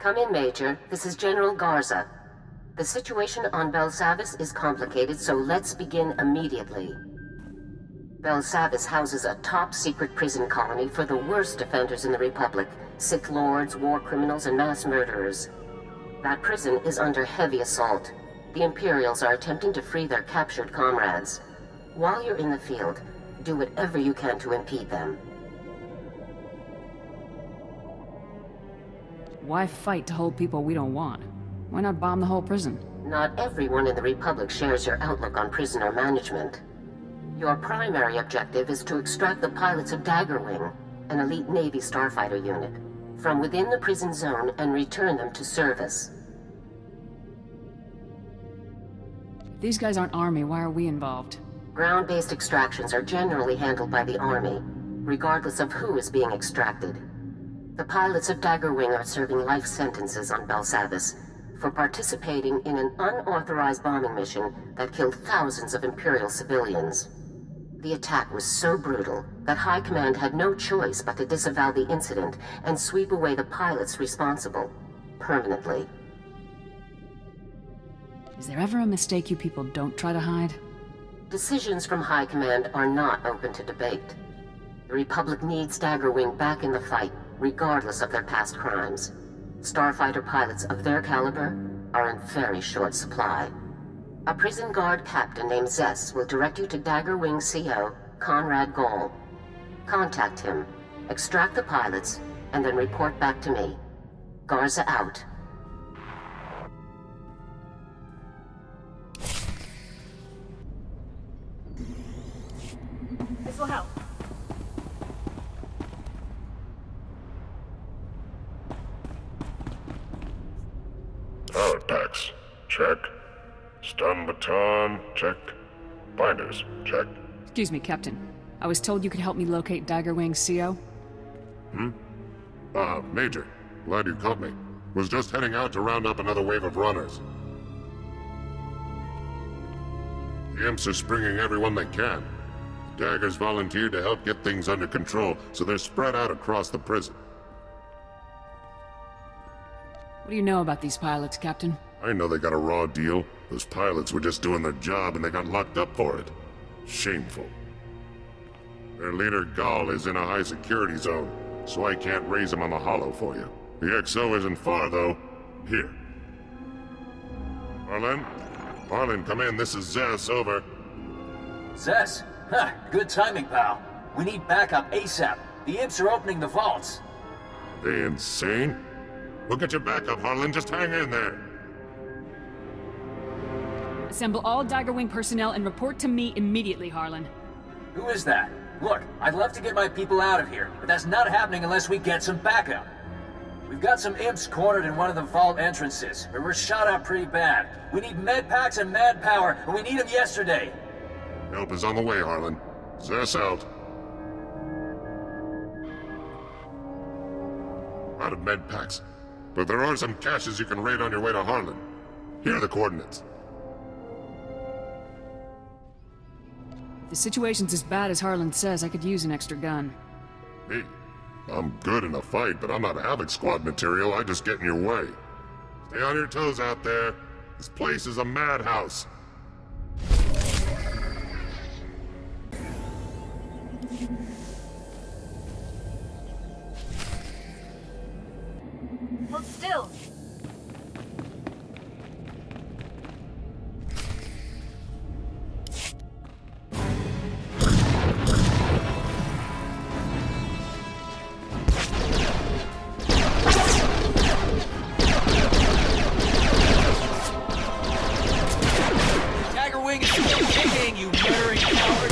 Come in, Major. This is General Garza. The situation on Belsavis is complicated, so let's begin immediately. Belsavis houses a top-secret prison colony for the worst offenders in the Republic. Sith Lords, war criminals, and mass murderers. That prison is under heavy assault. The Imperials are attempting to free their captured comrades. While you're in the field, do whatever you can to impede them. Why fight to hold people we don't want? Why not bomb the whole prison? Not everyone in the Republic shares your outlook on prisoner management. Your primary objective is to extract the pilots of Daggerwing, an elite Navy starfighter unit, from within the prison zone and return them to service. If these guys aren't Army, why are we involved? Ground-based extractions are generally handled by the Army, regardless of who is being extracted. The pilots of Daggerwing are serving life sentences on Belsavis for participating in an unauthorized bombing mission that killed thousands of Imperial civilians. The attack was so brutal that High Command had no choice but to disavow the incident and sweep away the pilots responsible, permanently. Is there ever a mistake you people don't try to hide? Decisions from High Command are not open to debate. The Republic needs Daggerwing back in the fight, regardless of their past crimes. Starfighter pilots of their caliber are in very short supply. A prison guard captain named Zess will direct you to Daggerwing CO, Conrad Gall. Contact him, extract the pilots, and then report back to me. Garza out. This will help. Power packs, check. Stun baton, check. Binders, check. Excuse me, Captain. I was told you could help me locate Daggerwing CO. Major. Glad you caught me. Was just heading out to round up another wave of runners. The imps are springing everyone they can. Daggers volunteered to help get things under control, so they're spread out across the prison. What do you know about these pilots, Captain? I know they got a raw deal. Those pilots were just doing their job and they got locked up for it. Shameful. Their leader, Gall, is in a high security zone, so I can't raise him on the hollow for you. The XO isn't far, though. Here. Harlan? Harlan, come in. This is Zess, over. Zess? Huh, good timing, pal. We need backup ASAP. The imps are opening the vaults. They insane? We'll get your backup, Harlan. Just hang in there. Assemble all Daggerwing personnel and report to me immediately, Harlan. Who is that? Look, I'd love to get my people out of here, but that's not happening unless we get some backup. We've got some imps cornered in one of the vault entrances, but we're shot up pretty bad. We need med packs and manpower, and we need them yesterday. Help is on the way, Harlan. Zess out. Out of med packs. But there are some caches you can raid on your way to Harlan. Here are the coordinates. If the situation's as bad as Harlan says, I could use an extra gun. Me? I'm good in a fight, but I'm not Havoc Squad material. I just get in your way. Stay on your toes out there. This place is a madhouse. Hold still. Daggerwing is still kicking, you murdering coward!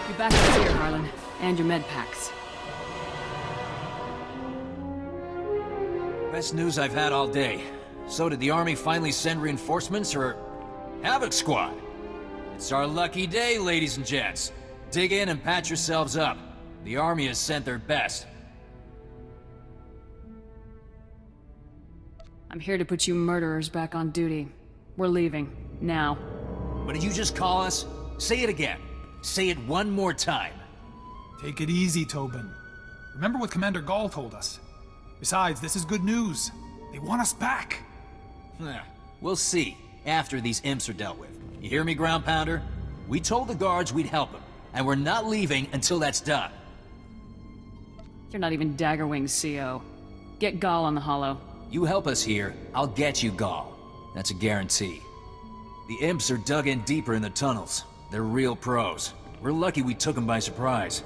Your backup's here, Harlan. And your med packs. Best news I've had all day. So did the Army finally send reinforcements, or... Havoc Squad? It's our lucky day, ladies and gents. Dig in and patch yourselves up. The Army has sent their best. I'm here to put you murderers back on duty. We're leaving. Now. What did you just call us? Say it again. Say it one more time. Take it easy, Tobin. Remember what Commander Gall told us. Besides, this is good news. They want us back. We'll see, after these imps are dealt with. You hear me, Ground Pounder? We told the guards we'd help them, and we're not leaving until that's done. You're not even Daggerwing's CO. Get Gall on the holo. You help us here, I'll get you Gall. That's a guarantee. The imps are dug in deeper in the tunnels. They're real pros. We're lucky we took them by surprise.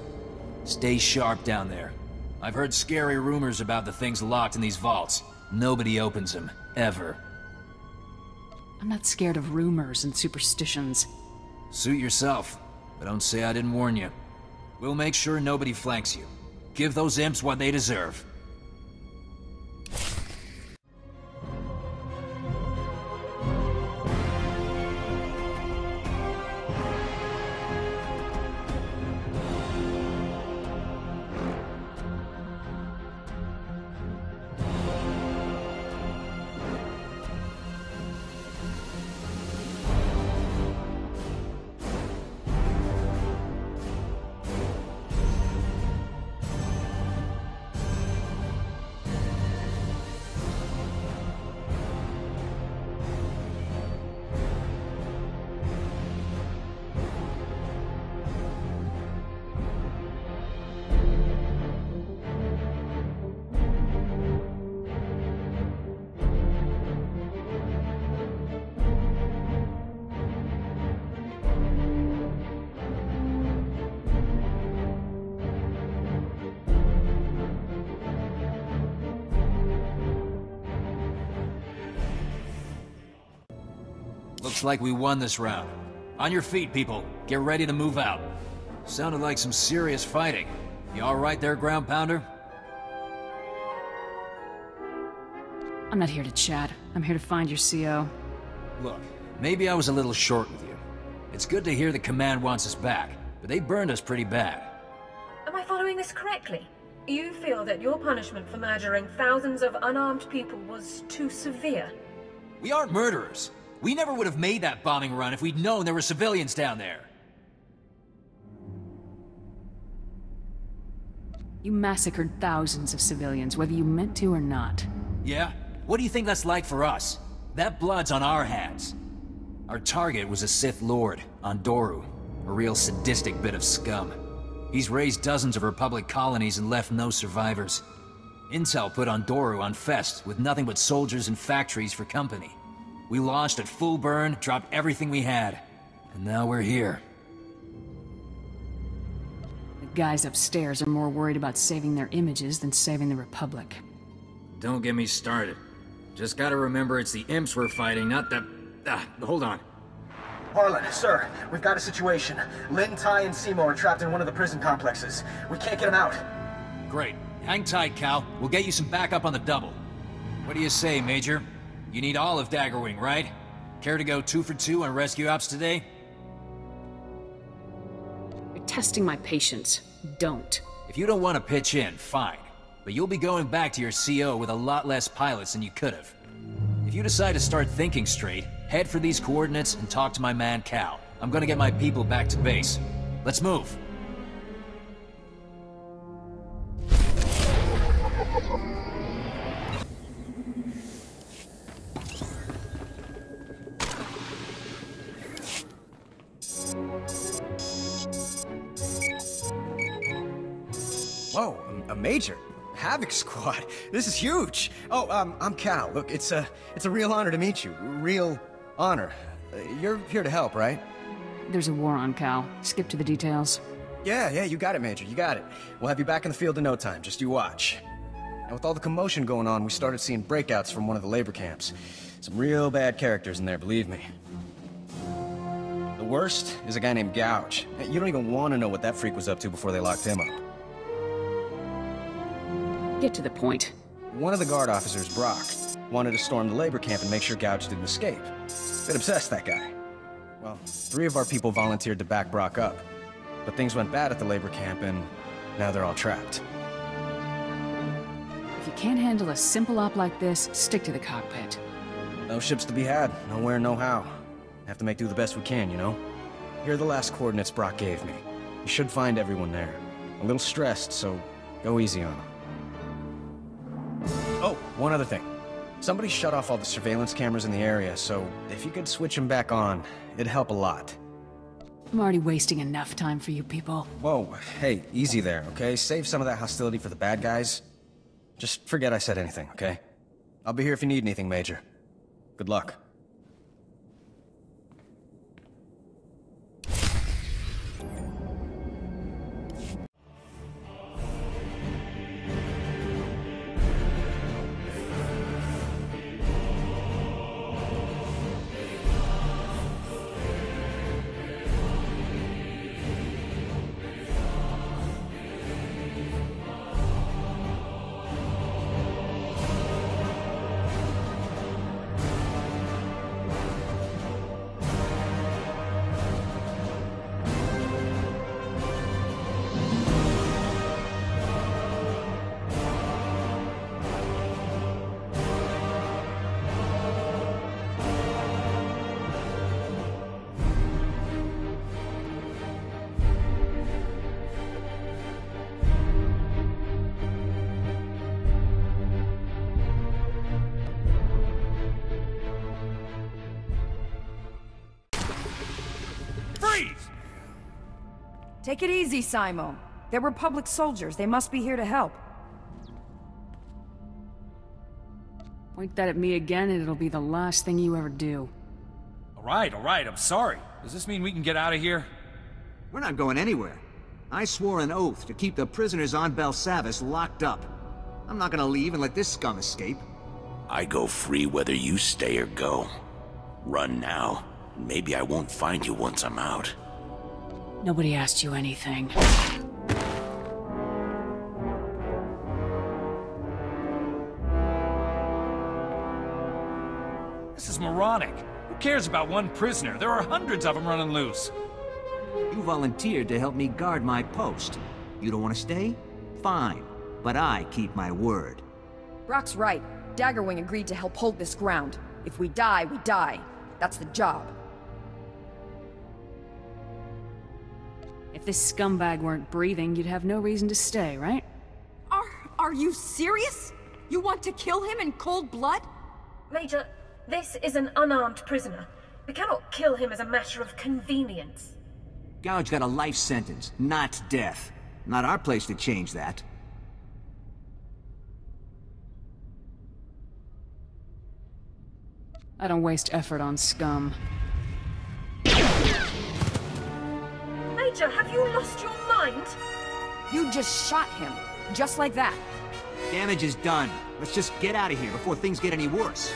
Stay sharp down there. I've heard scary rumors about the things locked in these vaults. Nobody opens them, ever. I'm not scared of rumors and superstitions. Suit yourself, but don't say I didn't warn you. We'll make sure nobody flanks you. Give those imps what they deserve. Looks like we won this round. On your feet, people. Get ready to move out. Sounded like some serious fighting. You all right there, Ground Pounder? I'm not here to chat. I'm here to find your CO. Look, maybe I was a little short with you. It's good to hear the command wants us back, but they burned us pretty bad. Am I following this correctly? You feel that your punishment for murdering thousands of unarmed people was too severe? We aren't murderers. We never would have made that bombing run if we'd known there were civilians down there. You massacred thousands of civilians, whether you meant to or not. Yeah? What do you think that's like for us? That blood's on our hands. Our target was a Sith Lord, Ondoru, a real sadistic bit of scum. He's raised dozens of Republic colonies and left no survivors. Intel put Ondoru on Fest with nothing but soldiers and factories for company. We launched at full burn, dropped everything we had, and now we're here. The guys upstairs are more worried about saving their images than saving the Republic. Don't get me started. Just gotta remember it's the imps we're fighting, not the... hold on. Harlan, sir, we've got a situation. Lin, Ty, and Seymour are trapped in one of the prison complexes. We can't get them out. Great. Hang tight, Cal. We'll get you some backup on the double. What do you say, Major? You need all of Daggerwing, right? Care to go 2 for 2 on rescue ops today? You're testing my patience. Don't. If you don't want to pitch in, fine. But you'll be going back to your CO with a lot less pilots than you could have. If you decide to start thinking straight, head for these coordinates and talk to my man Cal. I'm gonna get my people back to base. Let's move. Whoa, a major? Havoc Squad. This is huge. Oh, I'm Cal. Look, it's a real honor to meet you. Real honor. You're here to help, right? There's a war on, Cal. Skip to the details. Yeah, you got it, Major. You got it. We'll have you back in the field in no time. Just you watch. And with all the commotion going on, we started seeing breakouts from one of the labor camps. Some real bad characters in there, believe me. The worst is a guy named Gouge. You don't even want to know what that freak was up to before they locked him up. Get to the point. One of the guard officers, Brock, wanted to storm the labor camp and make sure Gouge didn't escape. Bit obsessed, that guy. Well, 3 of our people volunteered to back Brock up. But things went bad at the labor camp, and now they're all trapped. If you can't handle a simple op like this, stick to the cockpit. No ships to be had. Nowhere, no how. Have to make do the best we can, you know? here are the last coordinates Brock gave me. You should find everyone there. A little stressed, so go easy on them. Oh, one other thing. Somebody shut off all the surveillance cameras in the area, so if you could switch them back on, it'd help a lot. I'm already wasting enough time for you people. Whoa, hey, easy there, okay? Save some of that hostility for the bad guys. Just forget I said anything, okay? I'll be here if you need anything, Major. Good luck. Take it easy, Simo. They're Republic soldiers. They must be here to help. Point that at me again and it'll be the last thing you ever do. All right, I'm sorry. Does this mean we can get out of here? We're not going anywhere. I swore an oath to keep the prisoners on Belsavis locked up. I'm not gonna leave and let this scum escape. I go free whether you stay or go. Run now. Maybe I won't find you once I'm out. Nobody asked you anything. This is moronic. Who cares about one prisoner? There are hundreds of them running loose. You volunteered to help me guard my post. You don't want to stay? Fine. But I keep my word. Brock's right. Daggerwing agreed to help hold this ground. If we die, we die. That's the job. If this scumbag weren't breathing, you'd have no reason to stay, right? Are you serious? You want to kill him in cold blood? Major, this is an unarmed prisoner. We cannot kill him as a matter of convenience. Gouge got a life sentence, not death. Not our place to change that. I don't waste effort on scum. Major, have you lost your mind? You just shot him. Just like that. Damage is done. Let's just get out of here before things get any worse.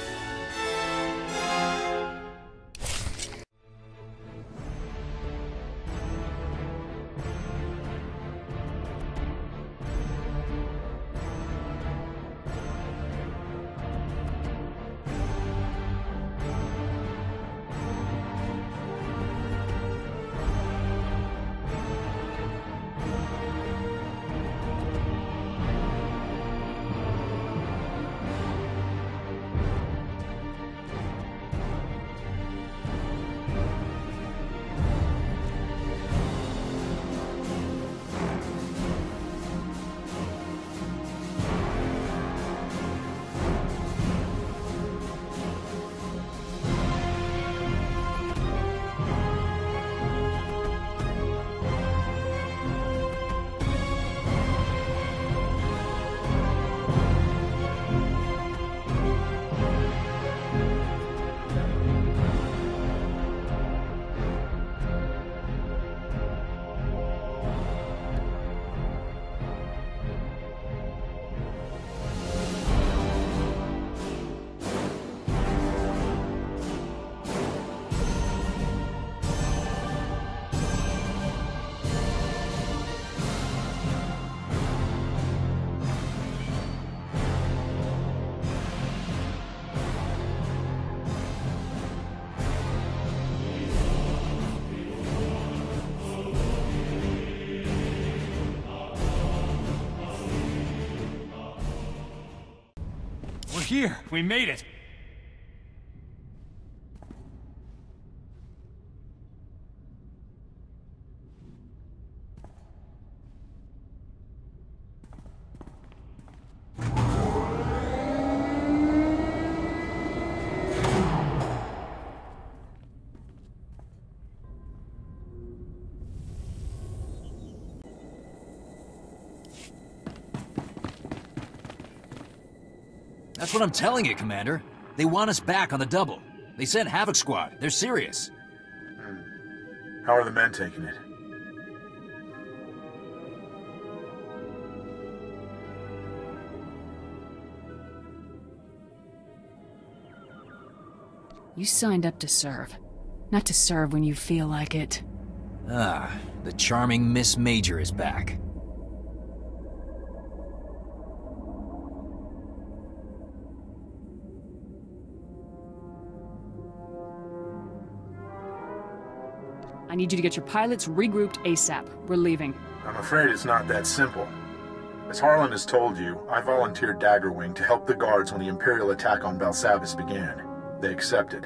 Here, we made it. That's what I'm telling you, Commander. They want us back on the double. They sent Havoc Squad. They're serious. How are the men taking it? You signed up to serve. Not to serve when you feel like it. Ah, the charming Miss Major is back. I need you to get your pilots regrouped ASAP. We're leaving. I'm afraid it's not that simple. As Harlan has told you, I volunteered Daggerwing to help the guards when the Imperial attack on Belsavis began. They accepted.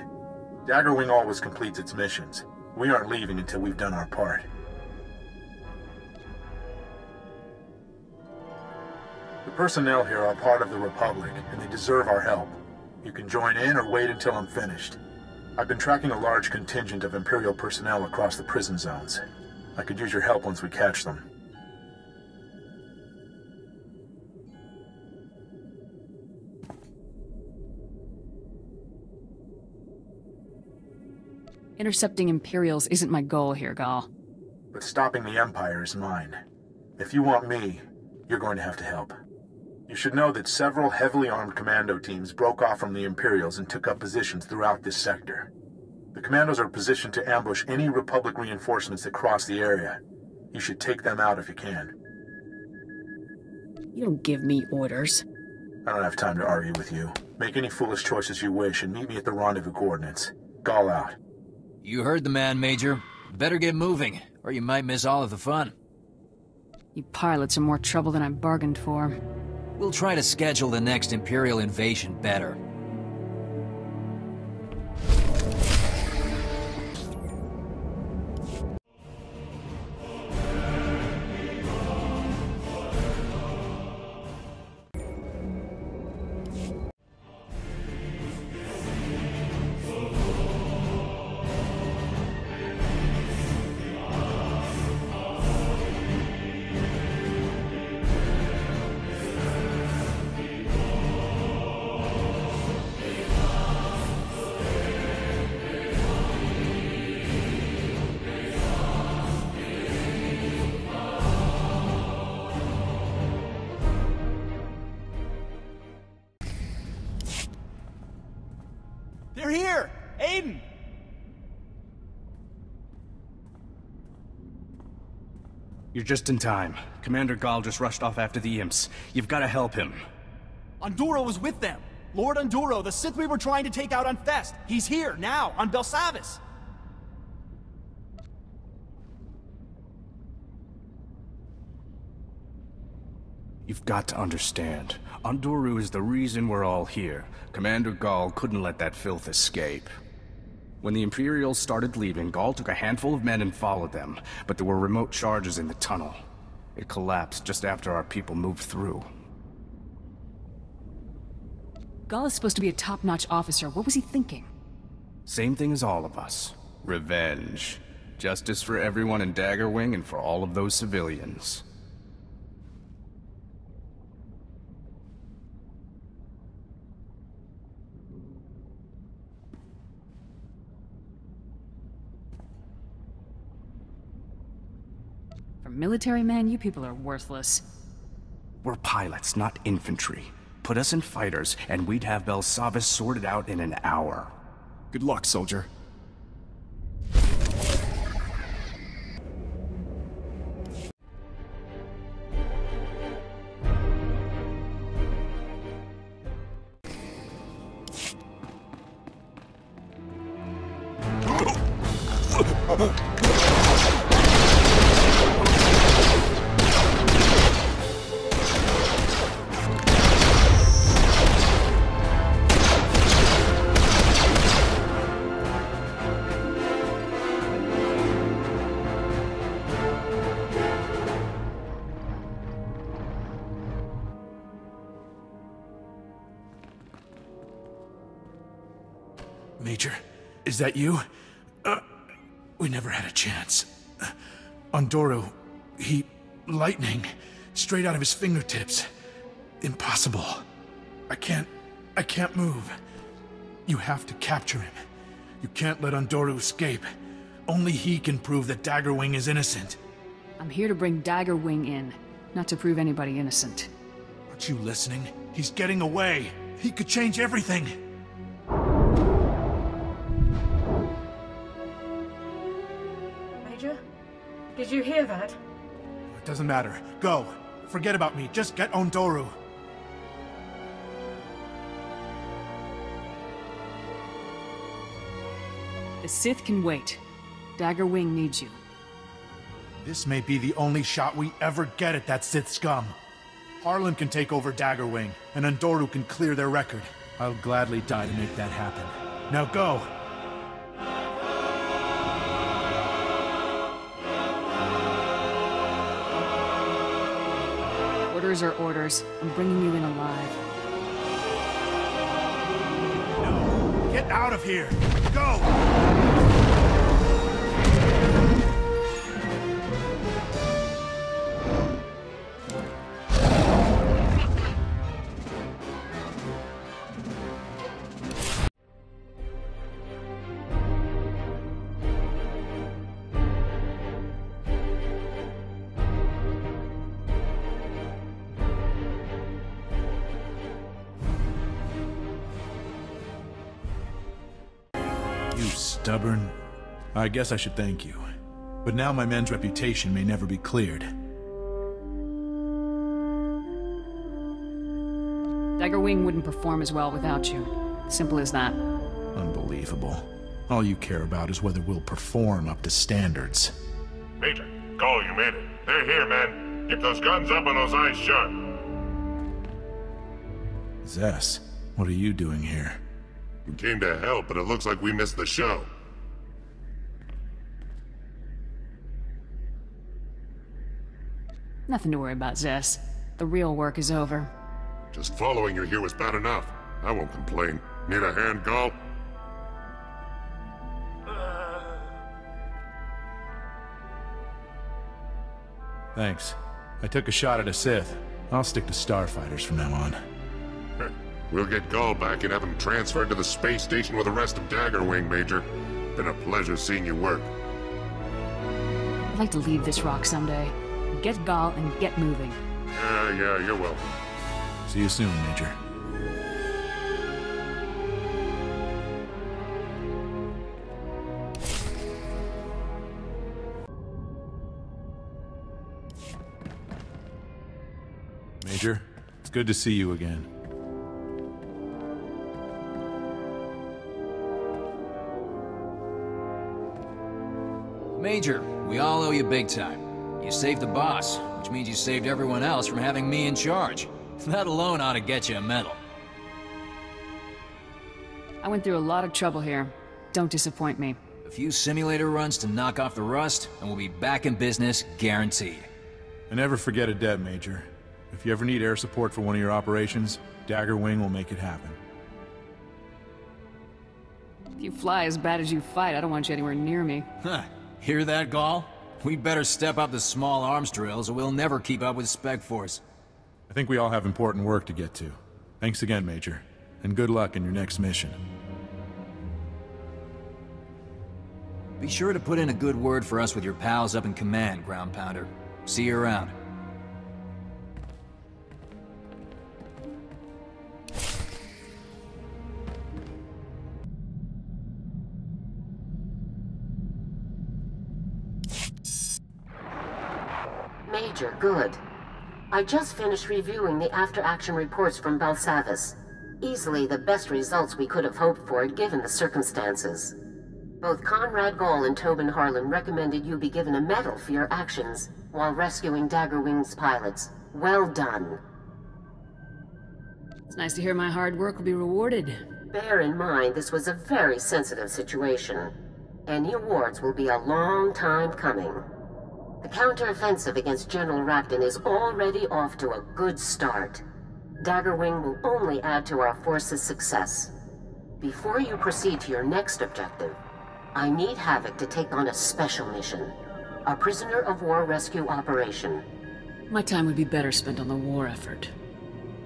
Daggerwing always completes its missions. We aren't leaving until we've done our part. The personnel here are part of the Republic, and they deserve our help. You can join in or wait until I'm finished. I've been tracking a large contingent of Imperial personnel across the prison zones. I could use your help once we catch them. Intercepting Imperials isn't my goal here, Gal. But stopping the Empire is mine. If you want me, you're going to have to help. You should know that several heavily armed commando teams broke off from the Imperials and took up positions throughout this sector. The commandos are positioned to ambush any Republic reinforcements that cross the area. You should take them out if you can. You don't give me orders. I don't have time to argue with you. Make any foolish choices you wish and meet me at the rendezvous coordinates. Gall out. You heard the man, Major. Better get moving, or you might miss all of the fun. You pilots are more trouble than I bargained for. We'll try to schedule the next Imperial invasion better. They're here! Aiden! You're just in time. Commander Gall just rushed off after the imps. You've got to help him. Anduro was with them! Lord Anduro, the Sith we were trying to take out on Fest! He's here, now, on Belsavis! You've got to understand. Anduro is the reason we're all here. Commander Gall couldn't let that filth escape. When the Imperials started leaving, Gall took a handful of men and followed them, but there were remote charges in the tunnel. It collapsed just after our people moved through. Gall is supposed to be a top-notch officer. What was he thinking? Same thing as all of us. Revenge. Justice for everyone in Daggerwing and for all of those civilians. For military men, you people are worthless. We're pilots, not infantry. Put us in fighters, and we'd have Belsavis sorted out in an hour. Good luck, soldier. Major, is that you? We never had a chance. Anduro, lightning, straight out of his fingertips. Impossible. I can't I can't move. You have to capture him. You can't let Undoru escape. Only he can prove that Daggerwing is innocent. I'm here to bring Daggerwing in, not to prove anybody innocent. Aren't you listening? He's getting away. He could change everything. Major? Did you hear that? It doesn't matter. Go. Forget about me. Just get Undoru. The Sith can wait. Daggerwing needs you. This may be the only shot we ever get at that Sith scum. Harlan can take over Daggerwing, and Undoru can clear their record. I'll gladly die to make that happen. Now go! Orders are orders. I'm bringing you in alive. No! Get out of here! Go! Stubborn. I guess I should thank you. But now my men's reputation may never be cleared. Daggerwing wouldn't perform as well without you. Simple as that. Unbelievable. All you care about is whether we'll perform up to standards. Major, Gall, you made it. They're here, man. Keep those guns up and those eyes shut. Zess, what are you doing here? We came to help, but it looks like we missed the show. Nothing to worry about, Zess. The real work is over. Just following you here was bad enough. I won't complain. Need a hand, Gall? Thanks. I took a shot at a Sith. I'll stick to starfighters from now on. We'll get Gall back and have him transferred to the space station with the rest of Daggerwing, Major. Been a pleasure seeing you work. I'd like to leave this rock someday. Get Gall and get moving. Yeah, you're welcome. See you soon, Major. Major, it's good to see you again. Major, we all owe you big time. You saved the boss, which means you saved everyone else from having me in charge. That alone ought to get you a medal. I went through a lot of trouble here. Don't disappoint me. A few simulator runs to knock off the rust, and we'll be back in business, guaranteed. And never forget a debt, Major. If you ever need air support for one of your operations, Daggerwing will make it happen. If you fly as bad as you fight, I don't want you anywhere near me. Huh. Hear that, Gall? We'd better step up the small arms drills or we'll never keep up with Spec Force. I think we all have important work to get to. Thanks again, Major. And good luck in your next mission. Be sure to put in a good word for us with your pals up in command, Ground Pounder. See you around. Major, good. I just finished reviewing the after-action reports from Belsavis. Easily the best results we could have hoped for given the circumstances. Both Conrad Gall and Tobin Harlan recommended you be given a medal for your actions while rescuing Daggerwing's pilots. Well done. It's nice to hear my hard work will be rewarded. Bear in mind this was a very sensitive situation. Any awards will be a long time coming. The counter-offensive against General Rapton is already off to a good start. Daggerwing will only add to our force's success. Before you proceed to your next objective, I need Havoc to take on a special mission. A prisoner of war rescue operation. My time would be better spent on the war effort.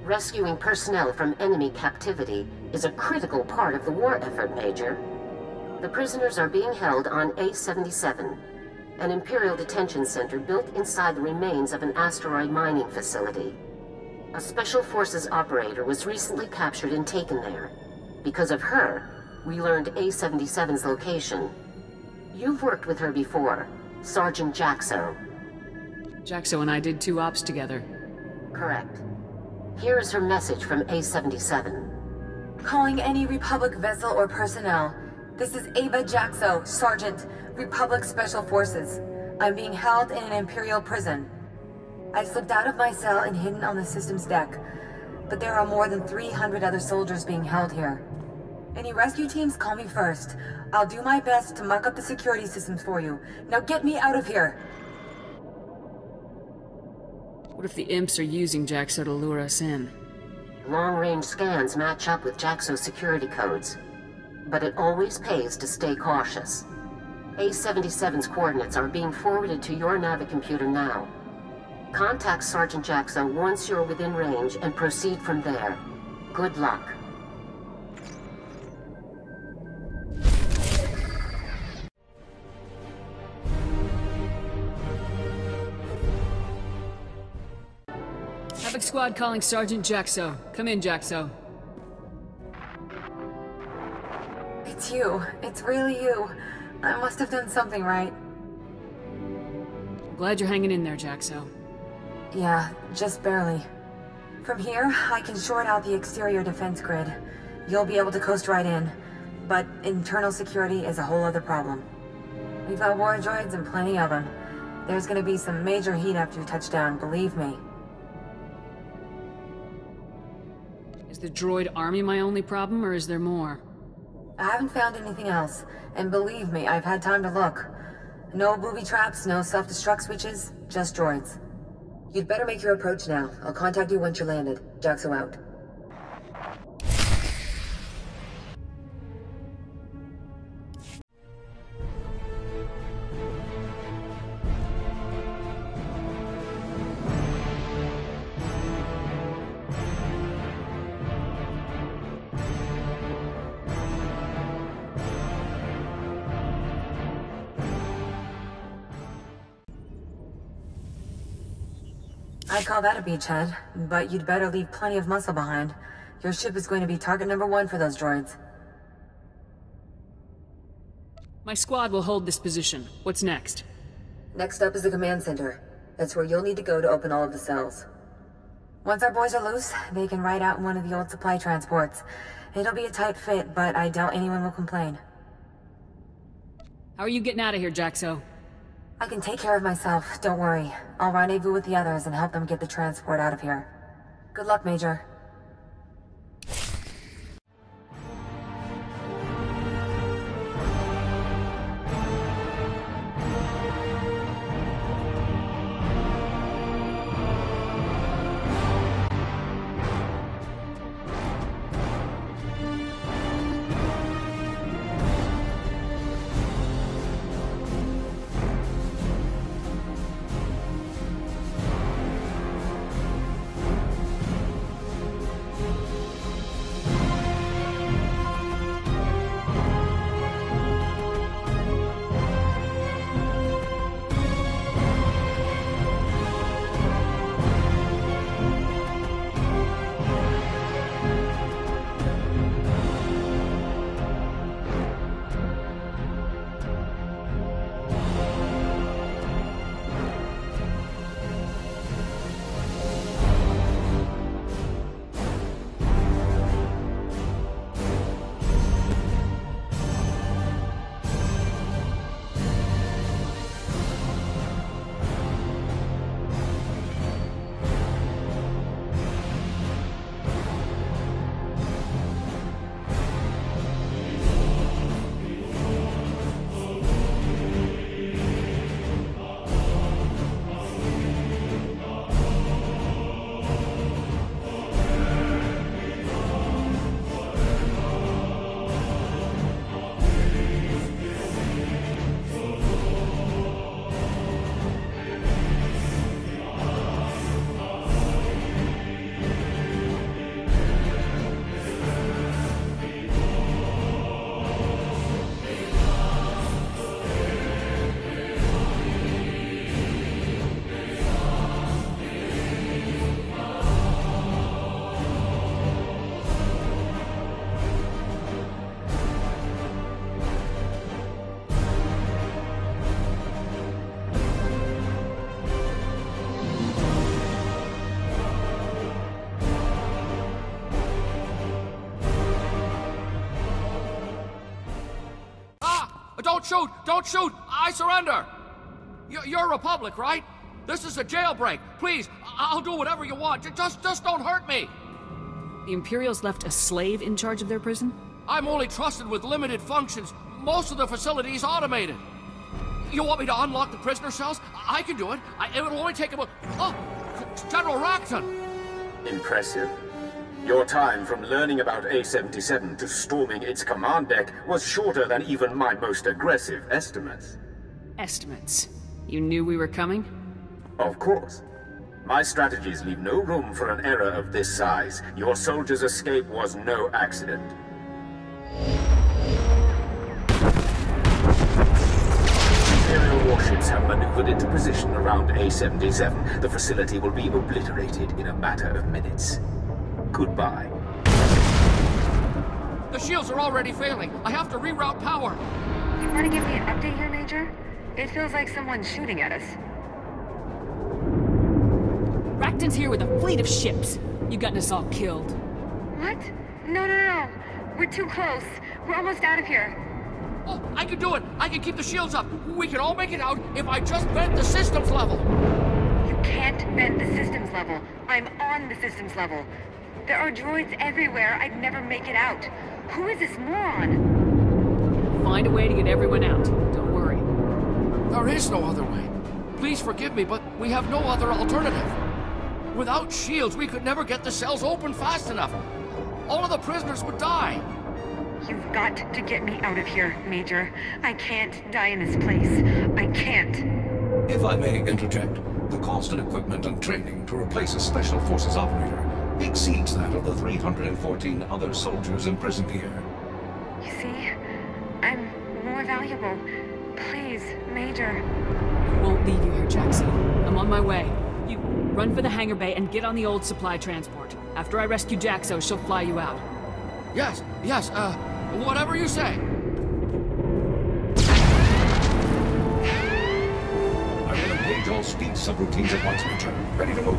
Rescuing personnel from enemy captivity is a critical part of the war effort, Major. The prisoners are being held on A77, an Imperial detention center built inside the remains of an asteroid mining facility. A Special Forces operator was recently captured and taken there. Because of her, we learned A77's location. You've worked with her before, Sergeant Jaxo. Jaxo and I did 2 ops together. Correct. Here is her message from A77. Calling any Republic vessel or personnel. This is Ava Jaxo, Sergeant, Republic Special Forces. I'm being held in an Imperial prison. I slipped out of my cell and hidden on the system's deck, but there are more than 300 other soldiers being held here. Any rescue teams, call me first. I'll do my best to muck up the security systems for you. Now get me out of here! What if the imps are using Jaxo to lure us in? Long-range scans match up with Jaxo's security codes, but it always pays to stay cautious. A77's coordinates are being forwarded to your navicomputer now. Contact Sergeant Jaxo once you're within range and proceed from there. Good luck. Havoc Squad calling Sergeant Jaxo. Come in, Jaxo. It's you. It's really you. I must have done something right. I'm glad you're hanging in there, Jaxo. Yeah, just barely. From here, I can short out the exterior defense grid. You'll be able to coast right in. But internal security is a whole other problem. We've got war droids and plenty of them. There's gonna be some major heat after you touch down, believe me. Is the droid army my only problem, or is there more? I haven't found anything else, and believe me, I've had time to look. No booby traps, no self-destruct switches, just droids. You'd better make your approach now. I'll contact you once you're landed. Jaxo out. I'd call that a beachhead, but you'd better leave plenty of muscle behind. Your ship is going to be target number 1 for those droids. My squad will hold this position. What's next? Next up is the command center. That's where you'll need to go to open all of the cells. Once our boys are loose, they can ride out in one of the old supply transports. It'll be a tight fit, but I doubt anyone will complain. How are you getting out of here, Jaxo? I can take care of myself, don't worry. I'll rendezvous with the others and help them get the transport out of here. Good luck, Major. Don't shoot! Don't shoot! I surrender! You're Republic, right? This is a jailbreak. Please, I'll do whatever you want. Just don't hurt me! The Imperials left a slave in charge of their prison? I'm only trusted with limited functions. Most of the facility is automated. You want me to unlock the prisoner cells? I can do it. It will only take about... Oh! General Rackton! Impressive. Your time from learning about A77 to storming its command deck was shorter than even my most aggressive estimates. Estimates? You knew we were coming? Of course. My strategies leave no room for an error of this size. Your soldier's escape was no accident. Imperial warships have maneuvered into position around A77. The facility will be obliterated in a matter of minutes. Goodbye. The shields are already failing. I have to reroute power. You want to give me an update here, Major? It feels like someone's shooting at us. Rackton's here with a fleet of ships. You gotten us all killed. What? No. We're too close. We're almost out of here. Oh, I can do it. I can keep the shields up. We can all make it out if I just bend the systems level. You can't bend the systems level. I'm on the systems level. There are droids everywhere. I'd never make it out. Who is this moron? Find a way to get everyone out. Don't worry. There is no other way. Please forgive me, but we have no other alternative. Without shields, we could never get the cells open fast enough. All of the prisoners would die. You've got to get me out of here, Major. I can't die in this place. I can't. If I may interject, the cost in equipment and training to replace a Special Forces operator exceeds that of the 314 other soldiers imprisoned here. You see? I'm more valuable. Please, Major. I won't leave you here, Jackson. I'm on my way. You run for the hangar bay and get on the old supply transport. After I rescue Jaxo, she'll fly you out. Yes, whatever you say. I will engage all speed subroutines at once, Major. Ready to move.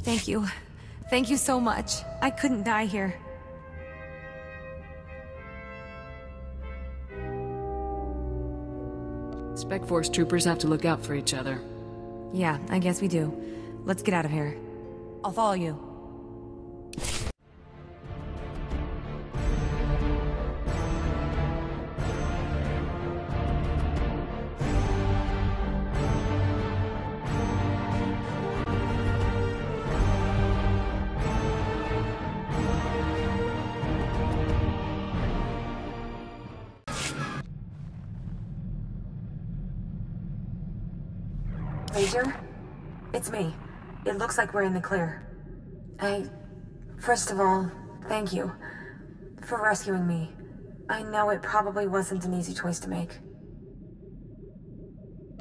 Thank you. Thank you so much. I couldn't die here. Spec Force troopers have to look out for each other. Yeah, I guess we do. Let's get out of here. I'll follow you. Major? It's me. It looks like we're in the clear. First of all, thank you for rescuing me. I know it probably wasn't an easy choice to make.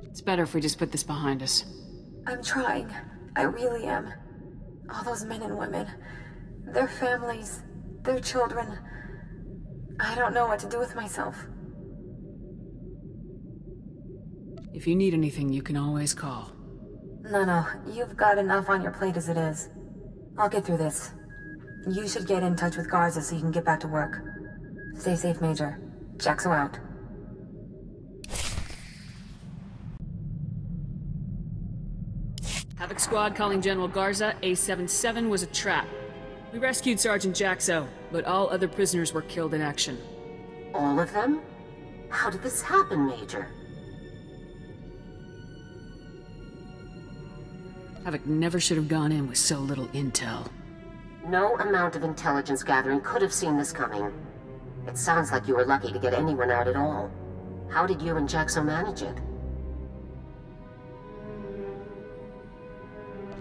It's better if we just put this behind us. I'm trying. I really am. All those men and women, their families, their children. I don't know what to do with myself. If you need anything, you can always call. No, you've got enough on your plate as it is. I'll get through this. You should get in touch with Garza so you can get back to work. Stay safe, Major. Jaxo out. Havoc Squad calling General Garza. A77 was a trap. We rescued Sergeant Jaxo, but all other prisoners were killed in action. All of them? How did this happen, Major? Havoc never should have gone in with so little intel. No amount of intelligence gathering could have seen this coming. It sounds like you were lucky to get anyone out at all. How did you and Jaxo manage it?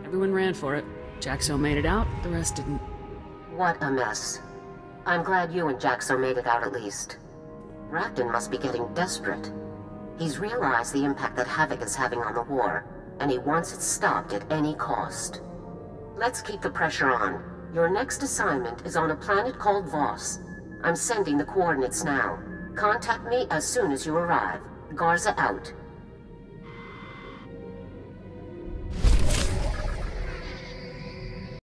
Everyone ran for it. Jaxo made it out, the rest didn't. What a mess. I'm glad you and Jaxo made it out at least. Rackton must be getting desperate. He's realized the impact that Havoc is having on the war, and he wants it stopped at any cost. Let's keep the pressure on. Your next assignment is on a planet called Voss. I'm sending the coordinates now. Contact me as soon as you arrive. Garza out.